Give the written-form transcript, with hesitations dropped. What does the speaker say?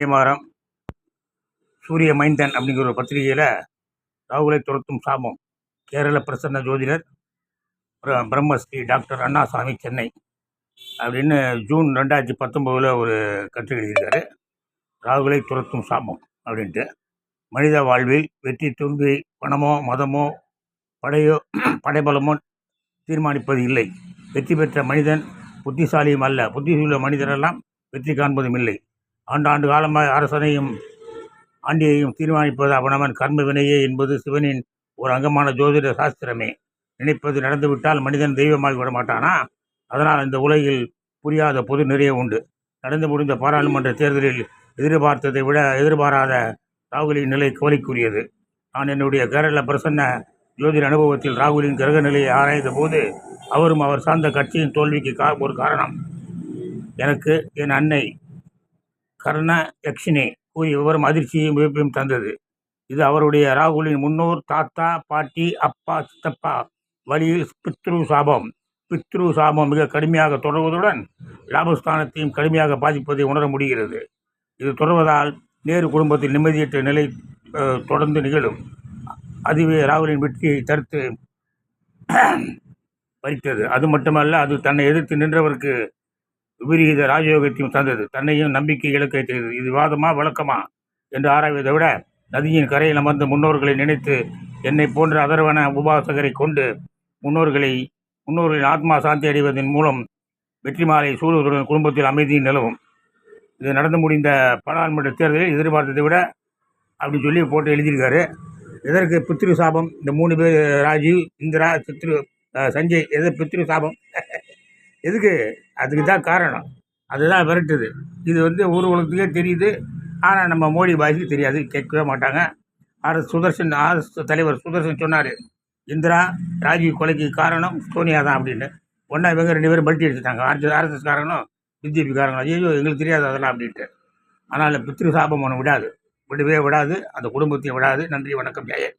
மாதம் சூரிய மைந்தன் அப்படிங்கிற ஒரு பத்திரிகையில் ராகுலை துரத்தும் சாபம் கேரள பிரசன்ன ஜோதிடர் பிரம்மஸ்ரீ டாக்டர் அண்ணாசாமி சென்னை அப்படின்னு ஜூன் 2019 ஒரு கட்டுரை எழுதியிருக்காரு. ராகுலை துரத்தும் சாபம் அப்படின்ட்டு. மனித வாழ்வில் வெற்றி தோல்வி பணமோ மதமோ படைபலமோ தீர்மானிப்பது இல்லை. வெற்றி பெற்ற மனிதன் புத்திசாலியும் அல்ல. புத்தியுள்ள மனிதரெல்லாம் வெற்றி காண்பதும் இல்லை. ஆண்டாண்டு காலமாக அரசனையும் ஆண்டியையும் தீர்மானிப்பது அவனவன் கர்ம வினையே என்பது சிவனின் ஒரு அங்கமான ஜோதிட சாஸ்திரமே. நினைப்பது நடந்துவிட்டால் மனிதன் தெய்வமாகி விட மாட்டானா? அதனால் இந்த உலகில் புரியாத பொது நிறைய உண்டு. நடந்து முடிந்த பாராளுமன்ற தேர்தலில் எதிர்பார்த்ததை விட எதிர்பாராத ராகுலின் நிலை கவலைக்குரியது. நான் என்னுடைய கேரள பிரசன்ன ஜோதிட அனுபவத்தில் ராகுலின் கிரக நிலையை ஆராய்ந்த போது அவரும் அவர் சார்ந்த கட்சியின் தோல்விக்கு ஒரு காரணம் எனக்கு என் அன்னை கர்ண யக்ஷினி கூறிய விவரம் அதிர்ச்சியையும் வியப்பையும் தந்தது. இது அவருடைய ராகுலின் முன்னோர், தாத்தா, பாட்டி, அப்பா, சித்தப்பா வழியில் பித்ரு சாபம் மிக கடுமையாக தொடர்வதுடன் லாபஸ்தானத்தையும் கடுமையாக பாதிப்பதை உணர முடிகிறது. இது தொடர்வதால் நேரு குடும்பத்தில் நிம்மதியற்ற நிலை தொடர்ந்து நிகழும். அதுவே ராகுலின் வெற்றியை தடுத்து பறித்தது. அது மட்டுமல்ல, அது தன்னை எதிர்த்து நின்றவருக்கு விபரீத ராஜயோகத்தையும் தந்தது. தன்னையும் நம்பிக்கை இழக்க செய்தது. இது வாதமா வழக்கமா என்று ஆராய்வதை விட நதியின் கரையில் அமர்ந்த முன்னோர்களை நினைத்து என்னை போன்ற அதர்வன உபாசகரை கொண்டு முன்னோர்களின் ஆத்மா சாந்தி அடைவதன் மூலம் வெற்றி மாலை சூடுவதுடன் குடும்பத்தில் அமைதியும் நிலவும். இது நடந்து முடிந்த பாராளுமன்ற தேர்தலில் எதிர்பார்த்ததை விட அப்படின்னு சொல்லி போட்டு எழுதியிருக்காரு. எதற்கு பித்ரு சாபம்? இந்த 3 பேர் ராஜீவ், இந்திரா, சஞ்சய், எது பித்ரு சாபம்? எதுக்கு? அதுக்கு தான் காரணம். அதுதான் விரட்டுது. இது ஊர் உலகத்துக்கே தெரியுது. ஆனால் நம்ம மோடி பாய்க்கு தெரியாது, கேட்கவே மாட்டாங்க. RS தலைவர் சுதர்சன் சொன்னார், இந்திரா ராஜீவ் கொலைக்கு காரணம் சோனியா தான் அப்படின்னு. ஒன்றா இவங்க 2 பேரும் பல்ட்டி அடிச்சுட்டாங்க. RSS காரங்களும் BJP காரங்களும். ஐயோ எங்களுக்கு தெரியாது அதெல்லாம் அப்படின்ட்டு. ஆனால் பித்ரு சாபம் ஒன்று விடாது, விடவே விடாது, அந்த குடும்பத்தையும் விடாது. நன்றி, வணக்கம், ஜெயன்.